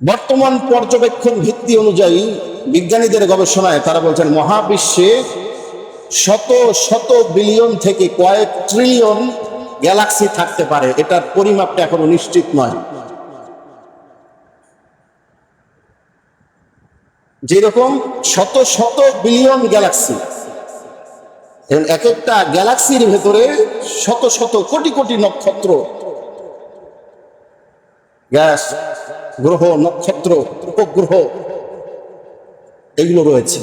বর্তমান পর্যবেক্ষণ ভিত্তি অনুযায়ী বিজ্ঞানীদের গবেষণায় তারা বলছেন মহাবিশ্বে শত শত বিলিয়ন থেকে কয়েক ট্রিলিয়ন গ্যালাক্সি থাকতে পারে। এটার পরিমাপটা এখনো নিশ্চিত নয়। যেরকম শত শত বিলিয়ন গ্যালাক্সি, এক একটা গ্যালাক্সির ভেতরে শত শত কোটি কোটি নক্ষত্র, গ্যাস, গ্রহ, নক্ষত্র, উপগ্রহ এগুলো রয়েছে।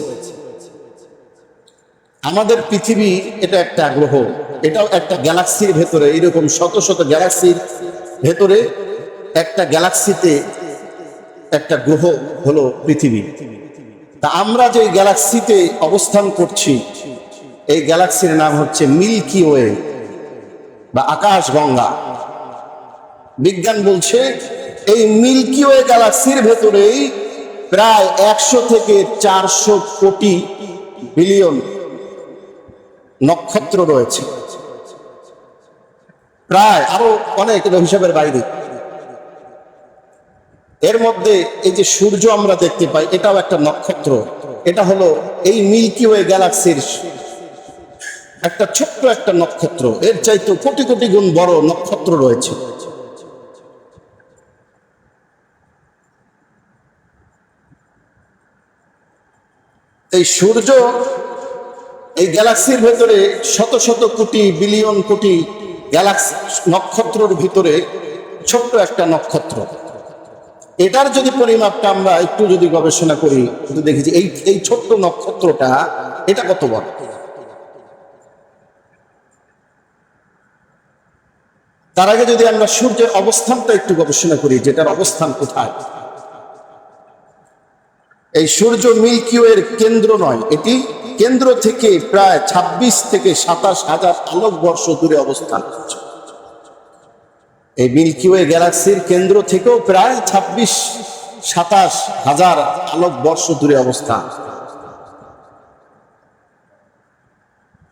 আমাদের পৃথিবী এটা একটা গ্রহ, এটাও একটা গ্যালাক্সির ভেতরে। এরকম শত শত গ্যালাক্সির ভেতরে একটা গ্যালাক্সিতে একটা গ্রহ হলো পৃথিবী। তা আমরা যে গ্যালাক্সিতে অবস্থান করছি, এই গ্যালাক্সির নাম হচ্ছে মিল্কি ওয়ে বা আকাশ গঙ্গা। বিজ্ঞান বলছে এই মিল্কি ওয়ে গ্যালাক্সির ভেতরেই প্রায় 100 থেকে 400 কোটি বিলিয়ন নক্ষত্র রয়েছে, প্রায় আরো অনেক হিসাবের বাইরে। এর মধ্যে এই যে সূর্য আমরা দেখতে পাই, এটাও একটা নক্ষত্র। এটা হলো এই মিল্কি ওয়ে গ্যালাক্সির একটা ছোট্ট একটা নক্ষত্র। এর চাইতে কোটি কোটি গুণ বড় নক্ষত্র রয়েছে। এই সূর্য এই গ্যালাক্সির ভেতরে শত শত কোটি বিলিয়ন কোটি গ্যালাক্সি নক্ষত্রের ভিতরে ছোট্ট একটা নক্ষত্র। এটার যদি পরিমাপটা আমরা একটু যদি গবেষণা করি, দেখেছি এই ছোট্ট নক্ষত্রটা এটা কত বড়। তার আগে যদি আমরা সূর্যের অবস্থানটা একটু গবেষণা করি, যেটার অবস্থান কোথায়। এই সূর্য মিল্কি ওয়ের কেন্দ্র নয়, এটি কেন্দ্র থেকে প্রায় 26 থেকে 27 হাজার আলোকবর্ষ দূরে অবস্থান করছে। এই মিল্কি ওয়ে গ্যালাক্সির কেন্দ্র থেকেও প্রায় 26-27 হাজার আলোকবর্ষ দূরে অবস্থান।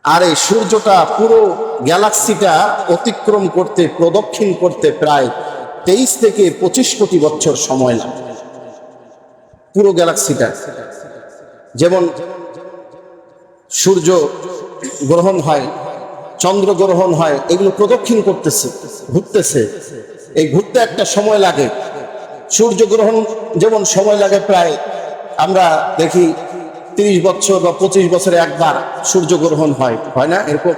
আর এই সূর্যটা পুরো গ্যালাক্সিটা অতিক্রম করতে, প্রদক্ষিণ করতে প্রায় 23 থেকে 25 কোটি বছর সময় লাগে। পুরো গ্যালাক্সিটা যেমন সূর্য গ্রহণ হয়, চন্দ্র গ্রহণ হয়, এগুলো প্রদক্ষিণ করতেছে, ঘুরতেছে। এই ঘুরতে একটা সময় লাগে। সূর্য গ্রহণ যেমন সময় লাগে প্রায়, আমরা দেখি 30 বছর বা 25 বছরে একবার সূর্য গ্রহণ হয়, হয় না? এরকম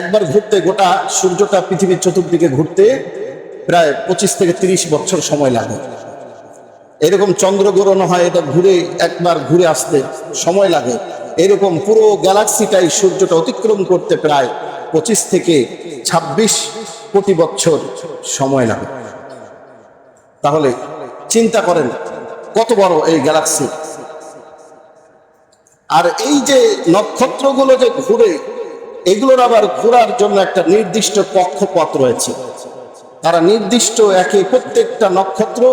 একবার ঘুরতে, গোটা সূর্যটা পৃথিবীর চতুর্দিকে ঘুরতে প্রায় 25 থেকে 30 বছর সময় লাগে। এরকম চন্দ্রগ্রহণ হয়, এটা ঘুরে একবার ঘুরে আসতে সময় লাগে। এরকম পুরো গ্যালাক্সিটাই সূর্যটা অতিক্রম করতে প্রায় 25 থেকে 26 কোটি বছর সময় লাগে। তাহলে চিন্তা করেন কত বড় এই গ্যালাক্সি। আর এই যে নক্ষত্রগুলো যে ঘুরে, এগুলোর আবার ঘোরার জন্য একটা নির্দিষ্ট কক্ষপথ রয়েছে। তারা নির্দিষ্ট প্রত্যেকটা নক্ষত্র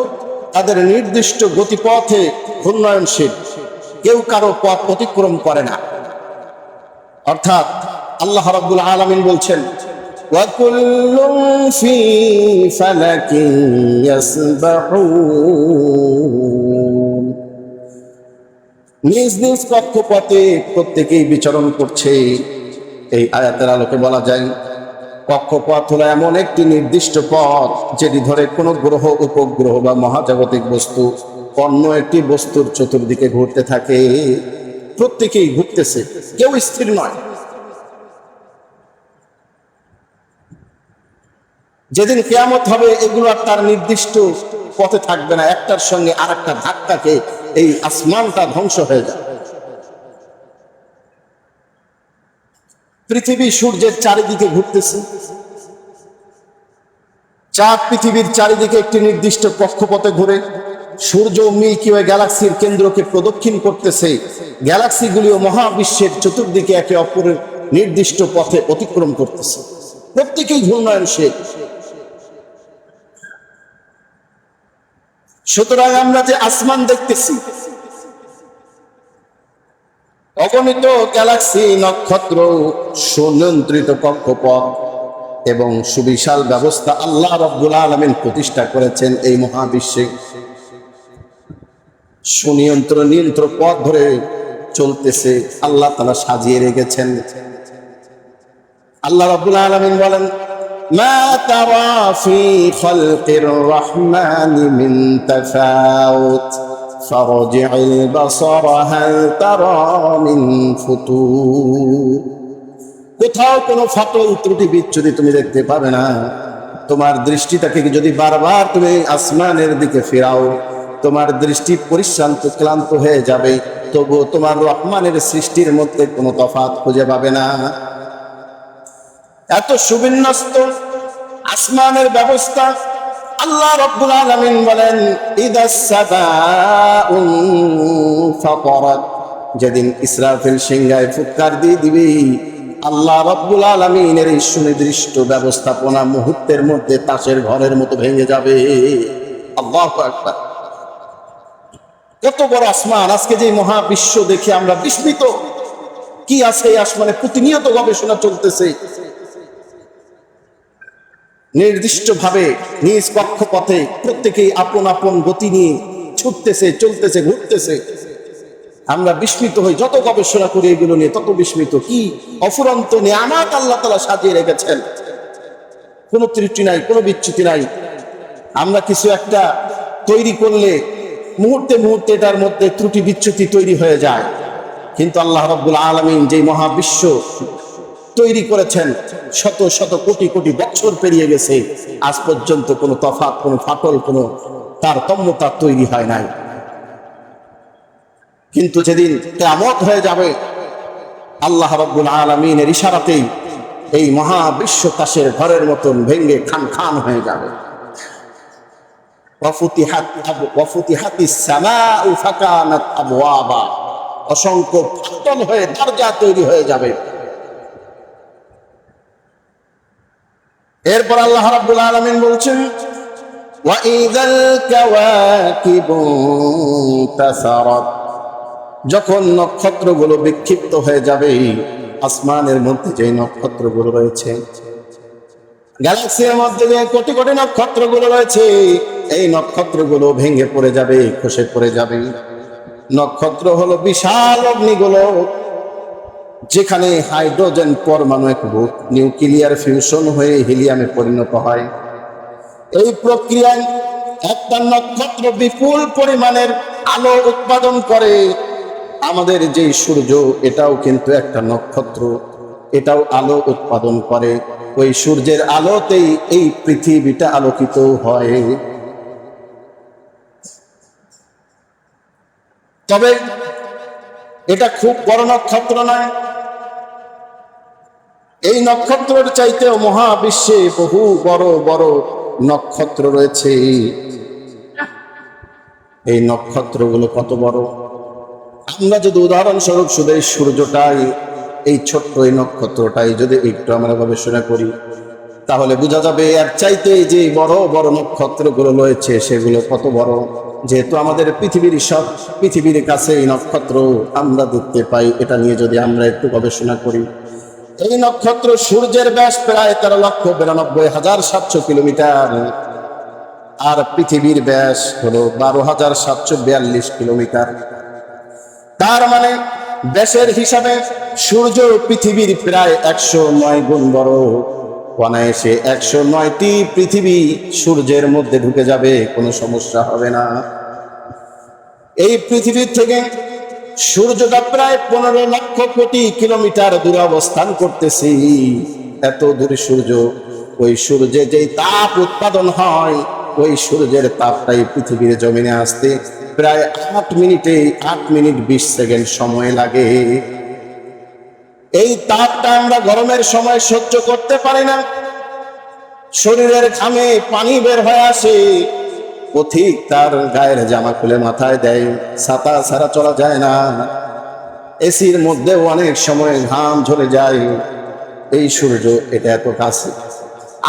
তাদের নির্দিষ্ট গতিপথে ঘূর্ণয়নশীল, কেউ কারো পথ অতিক্রম করে না। অর্থাৎ আল্লাহ রাব্বুল আলামিন বলছেন, ওয়াকুল্লুম ফি ফালাকিন ইয়াসবাহুন, নিজ নিজ কক্ষপথে প্রত্যেকেই বিচরণ করছে। এই আয়াতের আলোকে বলা যায় কক্ষপথ হলো এমন একটি নির্দিষ্ট পথ যেটি ধরে কোনো গ্রহ, উপগ্রহ বা মহাজাগতিক বস্তু অন্য একটি বস্তুর চতুর্দিকে ঘুরতে থাকে। প্রত্যেকেই ঘুরতেছে, কেউ স্থির নয়। যেদিন কিয়ামত হবে, এগুলো আর তার নির্দিষ্ট পথে থাকবে না। একটার সঙ্গে আর একটা ধাক্কাকে এই আসমানটা ধ্বংস হয়ে যায়। পৃথিবী সূর্যের চারিদিকে ঘুরতেছে, চাঁদ পৃথিবীর চারিদিকে একটি নির্দিষ্ট কক্ষপথে ঘুরে। সূর্য মিল্কি ওয়ে গ্যালাক্সির কেন্দ্রকে প্রদক্ষিণ করতেছে। গ্যালাক্সিগুলিও মহাবিশ্বের চতুর্দিকে একে অপরের নির্দিষ্ট পথে অতিক্রম করতেছে, প্রত্যেকেই ঘূর্ণয়নশীল। সুতরাং আমরা যে আসমান দেখতেছি, অগণিত গ্যালাক্সি, নক্ষত্র, সুনিয়ন্ত্রিত কক্ষপথ এবং সুবিশাল ব্যবস্থা আল্লাহ রাব্বুল আলামিন প্রতিষ্ঠা করেছেন এই মহাবিশ্বে। সুনিয়ন্ত্রণ পথ ধরে চলতেছে, আল্লাহ তাআলা সাজিয়ে রেখেছেন। আল্লাহ রাব্বুল আলামিন বলেন, মা তারা ফি খালকির রহমানি মিন তাফাউত ফারজি'ল বাসারা হাল তারা মিন ফুতুর। কোথাও কোনো ফাটল ত্রুটি বিচ্যুতি তুমি দেখতে পাবে না। তোমার দৃষ্টিটাকে যদি বারবার তুমি আসমানের দিকে ফেরাও, তোমার দৃষ্টি পরিশ্রান্ত ক্লান্ত হয়ে যাবে, তবু তোমার রহমানের সৃষ্টির মধ্যে কোনো তফাৎ খুঁজে পাবে না। এত সুবিন্যস্ত আসমানের ব্যবস্থা। আল্লাহ রাব্বুল আলামিন বলেন, ইদাস সামাউন ফাতারাত, যেদিন ইসরাফিল সিংহায় ফুৎকার দিয়ে দিবে, আল্লাহ রাব্বুল আলামিনের এই সুনির্দিষ্ট ব্যবস্থাপনা মুহূর্তের মধ্যে তাসের ঘরের মতো ভেঙে যাবে। আল্লাহু আকবার। কত বড় আসমান! আজকে যে মহাবিশ্ব দেখে আমরা বিস্মিত। কি আছে এই আসমানে? প্রতিনিয়ত গবেষণা চলতেছে। নির্দিষ্ট ভাবে নিজ কক্ষপথে প্রত্যেকেই আপন আপন গতি নিয়ে ছুটতেছে, চলতেছে, ঘুরতেছে। আমরা বিস্মিত হই, যত গবেষণা করি এগুলো নিয়ে তত বিস্মিত। কি অফুরন্ত নিয়ামত আল্লাহ তাআলা সাজিয়ে রেখেছেন, কোনো ত্রুটি নাই, কোনো বিচ্যুতি নাই। আমরা কিছু একটা তৈরি করলে মুহূর্তে মুহূর্তে এটার মধ্যে ত্রুটি বিচ্যুতি তৈরি হয়ে যায়, কিন্তু আল্লাহ রাব্বুল আলামিন যে মহাবিশ্ব তৈরি করেছেন, শত শত কোটি কোটি বছর পেরিয়ে গেছে, আজ পর্যন্ত কোনো তফাৎ, কোনো ফাটল, কোনো তারতম্যতা তৈরি হয় নাই। কিন্তু যেদিন কিয়ামত হয়ে যাবে, আল্লাহ রাব্বুল আলামিনের ইশারাতেই এই মহাবিশ্ব তাসের ঘরের মতন ভেঙে খান খান হয়ে যাবে। ওয়াফুতিহাতিস সামাউ ফাকানাত আবওয়াবা, অসংখ্য ফাটল হয়ে দরজা তৈরি হয়ে যাবে। এরপর আল্লাহ রাব্বুল আলামিন বলছেন, ওয়া ইযাল কাওয়াকিবু তাসারাত, যখন নক্ষত্রগুলো বিক্ষিপ্ত হয়ে যাবে, আসমানের মধ্যে যে নক্ষত্রগুলো রয়েছে, গ্যালাক্সির মধ্যে যে কোটি কোটি নক্ষত্রগুলো রয়েছে, এই নক্ষত্রগুলো ভেঙে পড়ে যাবে, খসে পড়ে যাবে। নক্ষত্র হলো বিশাল অগ্নিগোলক, যেখানে হাইড্রোজেন পরমাণু একীভূত নিউক্লিয়ার ফিউশন হয়ে হিলিয়ামে পরিণত হয়। এই প্রক্রিয়ায় একটা নক্ষত্র বিপুল পরিমাণের আলো উৎপাদন করে। আমাদের যে সূর্য, এটাও কিন্তু একটা নক্ষত্র, এটাও আলো উৎপাদন করে। ওই সূর্যের আলোতেই এই পৃথিবীটা আলোকিত হয়। তবে এটা খুব বড় নক্ষত্র নয়। এই নক্ষত্রের চাইতেও মহাবিশ্বে বহু বড় বড় নক্ষত্র রয়েছে। এই নক্ষত্রগুলো কত বড়! আমরা যদি উদাহরণস্বরূপ শুধু এই সূর্যটাই, এই ছোট্ট এই নক্ষত্রটাই যদি একটু আমরা গবেষণা করি, তাহলে বোঝা যাবে এর চাইতে যে বড় বড় নক্ষত্রগুলো রয়েছে সেগুলো কত বড়। যেহেতু আমাদের পৃথিবীর কাছে এই নক্ষত্র আমরা দেখতে পাই, এটা নিয়ে যদি আমরা একটু গবেষণা করি, এই নক্ষত্র সূর্যের ব্যাস প্রায় 13,92,700 কিলোমিটার, আর পৃথিবীর ব্যাস হলো 12,742 কিলোমিটার। তার মানে ব্যাসের হিসাবে সূর্য পৃথিবীর প্রায় 109 গুণ বড়। অনায়াসে 109টি পৃথিবী সূর্যের মধ্যে ঢুকে যাবে, কোনো সমস্যা হবে না। এই পৃথিবীর থেকে সূর্যটা প্রায় 15 লক্ষ কোটি কিলোমিটার দূরে অবস্থান করতেছে। এত দূরে সূর্য, ওই সূর্যে যেই তাপ উৎপাদন হয়, ওই সূর্যের তাপটাই পৃথিবীর জমিনে আসতে প্রায় 8 মিনিট 20 সেকেন্ড সময় লাগে। এই তাপটা আমরা গরমের সময় সহ্য করতে পারি না। শরীরের ঘামে পানি বের হয়ে আসে, পথিক তার গায়ের জামা খুলে মাথায় দেয়, ছাতা ছাড়া চলা যায় না। এসির মধ্যে অনেক সময় ঘাম ঝরে যায়। এই সূর্য, এটা এত কাছে।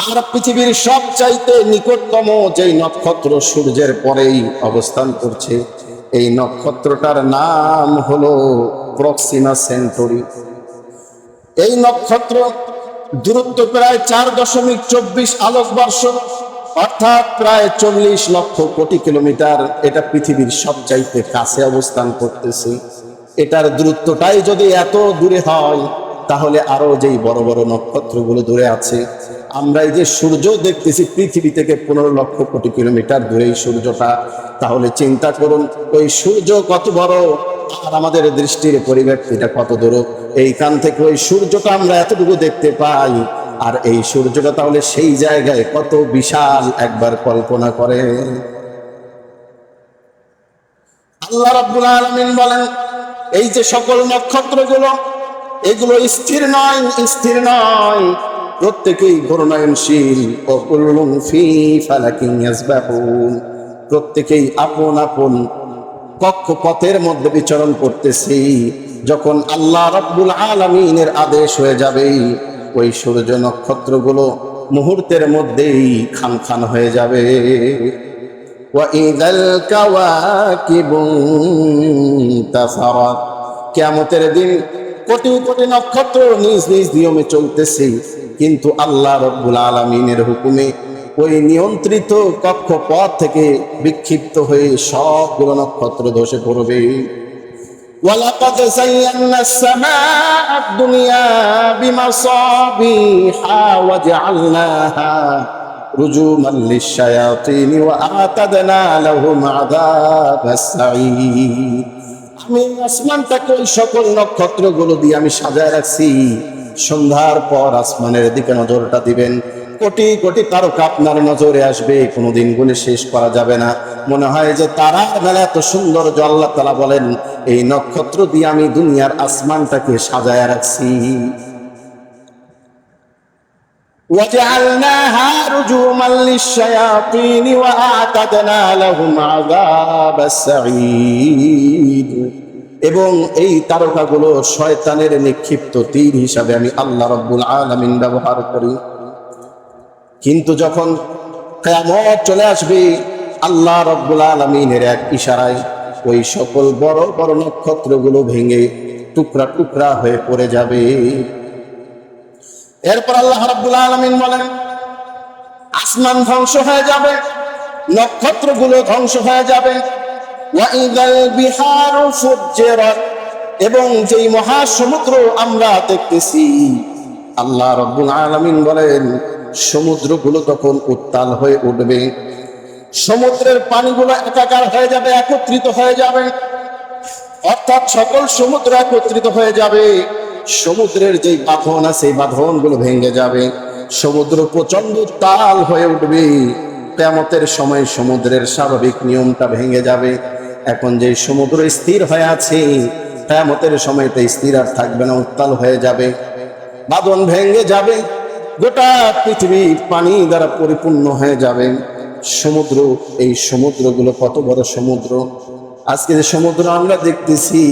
আর পৃথিবীর সবচাইতে নিকটতম যেই নক্ষত্র সূর্যের পরেই অবস্থান করছে, এই নক্ষত্রটার নাম হলো প্রক্সিমা সেন্টরি। এই নক্ষত্র দূরত্ব প্রায় 4.24 আলোকবর্ষ। অর্থাৎ প্রায় 40 লক্ষ কোটি কিলোমিটার। এটা পৃথিবীর সবচাইতে কাছে অবস্থান করতেছে। এটার দূরত্বটাই যদি এত দূরে হয়, তাহলে আরো যেই বড় বড় নক্ষত্রগুলো দূরে আছে, আমরা এই যে সূর্য দেখতেছি পৃথিবী থেকে 15 লক্ষ কোটি কিলোমিটার দূরে এই সূর্যটা, তাহলে চিন্তা করুন ওই সূর্য কত বড় আর আমাদের দৃষ্টির পরিব্যাপ্তিটা কত দূর। এইখান থেকে ওই সূর্যটা আমরা এতটুকু দেখতে পাই, আর এই সূর্যটা তাহলে সেই জায়গায় কত বিশাল, একবার কল্পনা করে। আল্লাহ রাব্বুল আলামিন বলেন, এই যে সকল নক্ষত্রগুলো, এগুলো স্থির নয়, স্থির নয়, প্রত্যেকেই ঘূর্ণয়নশীল। ও কুল্লুন ফি ফালাকিন ইয়াসবাহুন, প্রত্যেকেই আপন আপন কক্ষপথের মধ্যে বিচরণ করতেছি। যখন আল্লাহ রাব্বুল আলামিনের আদেশ হয়ে যাবে, ওই সূর্য নক্ষত্রগুলো মুহূর্তের মধ্যেই খান খান হয়ে যাবে। ওয়াইদাল কাওয়াকিবু ইনতাসারাত, কিয়ামতের দিন কোটি কোটি নক্ষত্র নিজ নিজ নিয়মে চলতেছে, কিন্তু আল্লাহ রাব্বুল আলামিনের হুকুমে ওই নিয়ন্ত্রিত কক্ষপথ থেকে বিক্ষিপ্ত হয়ে সবগুলো নক্ষত্র ধসে পড়বে। ওয়ালাকাদ যায়্যানাস সামাআদ দুনিয়া বিমাসাবিহা ওয়া জাআলনাহা রুজুমান লিশ-শায়াতিন ওয়া আ'তাদনা লাহুম আযাবাস সাঈর। আমি আসমানটাকে ওই সকল নক্ষত্রগুলো দিয়ে আমি সাজায় রাখছি। সন্ধ্যার পর আসমানের দিকে নজরটা দিবেন, কোটি কোটি তারকা আপনার নজরে আসবে, কোনোদিন গুণে শেষ করা যাবে না। মনে হয় যে তারার বেলা এত সুন্দর, যে আল্লাহ তাআলা বলেন এই নক্ষত্র দিয়ে আমি দুনিয়ার আসমানটাকে সাজায় রাখছি। وَجَعَلْنَاهَا رُجُومًا لِلشَّيَاطِينِ وَأَعْتَدْنَا لَهُمْ عَذَابَ السَّعِيرِ। এবং এই তারকাগুলো শয়তানের নিক্ষিপ্ত তীর হিসাবে আমি আল্লাহ রাব্বুল আলামিন ব্যবহার করি। কিন্তু যখন কিয়ামত চলে আসবে, আল্লাহ রাব্বুল আলামিনের এক ইশারায় ওই সকল বড় বড় নক্ষত্রগুলো ভেঙে টুকরা টুকরা হয়ে পড়ে যাবে। এরপর আল্লাহ রাব্বুল আলামিন বলেন, আসমান ধ্বংস হয়ে যাবে, নক্ষত্রগুলো ধ্বংস হয়ে যাবে। ওয়াইদাল বিহারু ফুজ্জিরাত, এবং যেই মহাসমুদ্র আমরা দেখতেছি, আল্লাহ রাব্বুল আলামিন বলেন সমুদ্রগুলো তখন উত্তাল হয়ে উঠবে, সমুদ্রের পানিগুলো একাকার হয়ে যাবে, একত্রিত হয়ে যাবে। অর্থাৎ সকল সমুদ্র একত্রিত হয়ে যাবে, সমুদ্রের যেই বাঁধন আছে এই বাঁধনগুলো ভেঙে যাবে, সমুদ্র প্রচন্ড উত্তাল হয়ে উঠবে। কিয়ামতের সময় সমুদ্রের স্বাভাবিক নিয়মটা ভেঙে যাবে। এখন যে সমুদ্র স্থির হয়ে আছে, কিয়ামতের সময়টা স্থির আর থাকবে না, উত্তাল হয়ে যাবে, বাঁধন ভেঙে যাবে, গোটা পৃথিবী পানি দ্বারা পরিপূর্ণ হয়ে যাবে। সমুদ্র, এই সমুদ্রগুলো কত বড় সমুদ্র! আজকে যে সমুদ্র আমরা দেখতেছি,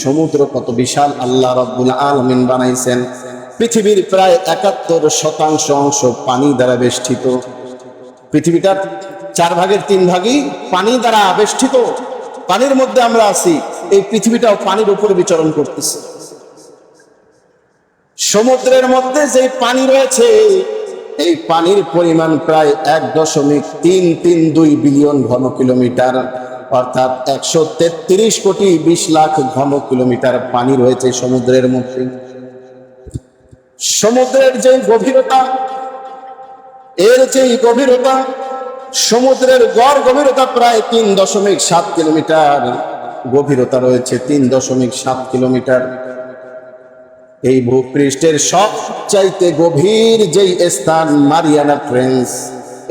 সমুদ্র কত বিশাল আল্লাহ রাব্বুল আলামিন বানাইছেন। পৃথিবীর প্রায় 71% অংশ পানি দ্বারা বেষ্টিত। পৃথিবীটার 4/3 পানি দ্বারা বেষ্টিত। পানির মধ্যে আমরা আছি, এই পৃথিবীটাও পানির উপরে বিচরণ করতেছে। সমুদ্রের মধ্যে যে পানি রয়েছে, এই পানির পরিমাণ প্রায় 1.332 বিলিয়ন ঘন কিলোমিটার, অর্থাৎ 133 কোটি 20 লাখ ঘন কিলোমিটার পানি রয়েছে সমুদ্রের মধ্যে। সমুদ্রের যে গভীরতা, এর যে গভীরতা, সমুদ্রের গড় গভীরতা প্রায় 3.7 কিলোমিটার, গভীরতা রয়েছে 3.7 কিলোমিটার। এই ভূপৃষ্ঠের সবচাইতে গভীর যেই স্থান মারিয়ানা ট্রেঞ্চ,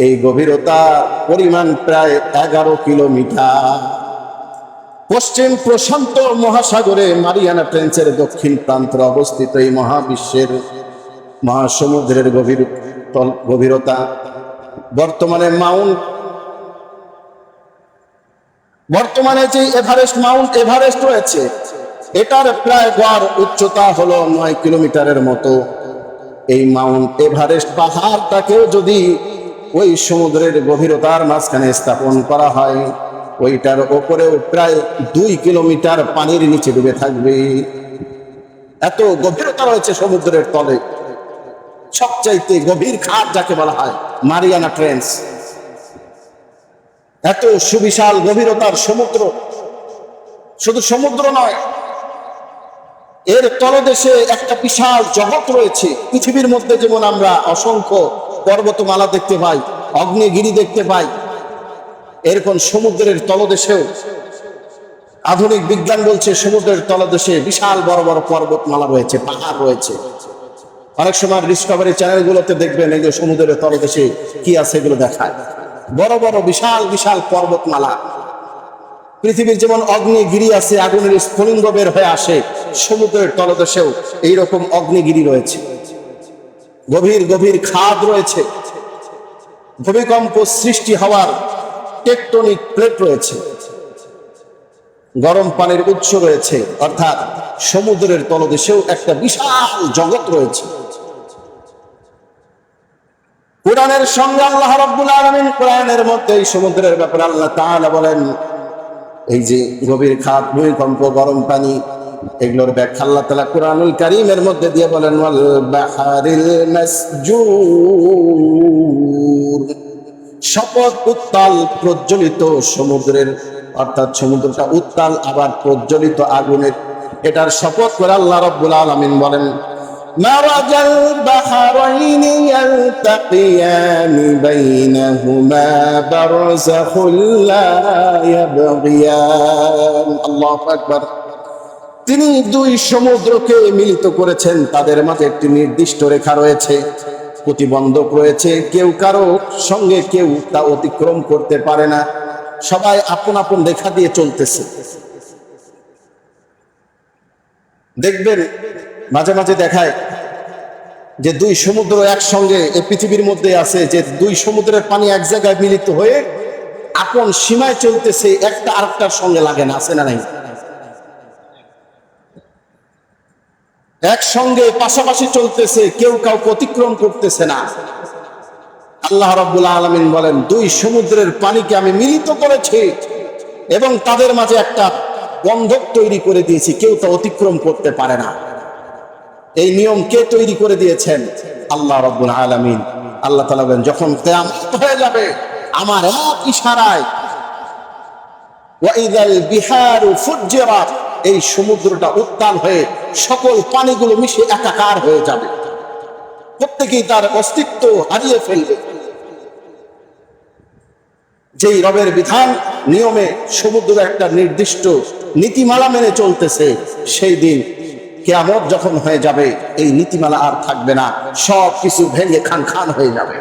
এই গভীরতা পরিমাণ প্রায় 11 কিলোমিটার। পশ্চিম প্রশান্ত মহাসাগরে মারিয়ানা ট্রেঞ্চের দক্ষিণ প্রান্তে অবস্থিত এই মহাবিশ্বের মহাসমুদ্রের গভীরতা বর্তমানে যে মাউন্ট এভারেস্ট রয়েছে, এটার প্রায় গড় উচ্চতা হলো 9 কিলোমিটারের মতো। এই মাউন্ট এভারেস্ট পাহাড়টাকেও যদি ওই সমুদ্রের গভীরতার মাঝখানে স্থাপন করা হয়, ওইটার ওপরেও প্রায় 2 কিলোমিটার পানির নিচে ডুবে থাকবে। এত গভীরতা রয়েছে সমুদ্রের তলে। সবচাইতে গভীর খাত যাকে বলা হয় মারিয়ানা ট্রেঞ্চ, এত সুবিশাল গভীরতার সমুদ্র, শুধু সমুদ্র নয়, এর তলদেশে একটা বিশাল জগৎ রয়েছে। পৃথিবীর মধ্যে যেমন আমরা অসংখ্য পর্বতমালা দেখতে পাই, অগ্নিগিরি দেখতে পাই, এরকম সমুদ্রের তলদেশেও আধুনিক বিজ্ঞান বলছে সমুদ্রের তলদেশে বিশাল বড় বড় পর্বতমালা রয়েছে, পাহাড় রয়েছে। অনেক সময় ডিসকভারি চ্যানেলগুলোতে দেখবেন এগুলো সমুদ্রের তলদেশে কি আছে এগুলো দেখায়, বড় বড় বিশাল বিশাল পর্বতমালা। পৃথিবীর যেমন অগ্নিগিরি আছে, আগুনের স্ফুলিঙ্গ বের হয়ে আসে, সমুদ্রের তলদেশেও এইরকম অগ্নিগিরি রয়েছে। গভীর গভীর খাদ রয়েছে, ভূমিকম্প সৃষ্টি হওয়ার টেকটনিক প্লেট রয়েছে, গরম পানির উৎস রয়েছে। অর্থাৎ সমুদ্রের তলদেশেও একটা বিশাল জগৎ রয়েছে। কোরআনের সঙ্গে আল্লাহ রাব্বুল আলামিন কোরআনের মধ্যে এই সমুদ্রের ব্যাপারে আল্লাহ তাআলা বলেন, এই যে গভীর খাত, ভূমিকম্প, গরম পানি, এগুলোর ব্যাখ্যা আল্লাহ তাআলা কোরআনুল কারীমের মধ্যে দিয়ে বলেন, ওয়াল বাহারিল মাসজুর, শপথ উত্তাল প্রজ্বলিত সমুদ্রের, অর্থাৎ সমুদ্রটা উত্তাল আবার প্রজ্বলিত আগুনের, এটার শপথ করে আল্লাহ রাব্বুল আলামিন বলেন, মারাজাল বাহরাইনি ইয়ালতাকিয়ানি বাইনাহুমা বারযাখুল লা ইয়াবগিয়ান। আল্লাহু আকবার। তিনি দুই সমুদ্রকে মিলিত করেছেন, তাদের মাঝে একটি নির্দিষ্ট রেখা রয়েছে, প্রতিবন্ধক রয়েছে, কেউ কারো সঙ্গে কেউ তা অতিক্রম করতে পারে না, সবাই আপন আপন রেখা দিয়ে চলতেছে। দেখবেন মাঝে মাঝে দেখায় যে দুই সমুদ্র একসঙ্গে এই পৃথিবীর মধ্যে আছে, যে দুই সমুদ্রের পানি এক জায়গায় মিলিত হয়ে আপন সীমায় চলতেছে, একটা আরেকটার সঙ্গে লাগে না, আছে না নাই? একসঙ্গে পাশাপাশি চলতেছে, কেউ কাউকে অতিক্রম করতেছে না। আল্লাহ রাব্বুল আলামিন বলেন, দুই সমুদ্রের পানিকে আমি মিলিত করেছি এবং তাদের মাঝে একটা বন্ধক তৈরি করে দিয়েছি, কেউ তা অতিক্রম করতে পারে না। এই নিয়ম কে তৈরি করে দিয়েছেন? আল্লাহ রাব্বুল আলামিন। আল্লাহ তাআলা বলেন, যখন কিয়ামত হয়ে যাবে আমার এক ইশারায়, ওয়া ইযাল বিহারু ফুজ্জিরাত, এই সমুদ্রটা উত্তাল হয়ে সকল পানিগুলো মিশে একাকার হয়ে যাবে, প্রত্যেকেই তার অস্তিত্ব হারিয়ে ফেলবে। যেই রবের বিধান নিয়মে সমুদ্র একটা নির্দিষ্ট নীতিমালা মেনে চলতেছে, সেই দিন কিয়ামত যখন হয়ে যাবে এই নীতিমালা আর থাকবে না, সব কিছু ভেঙে খান খান হয়ে যাবে।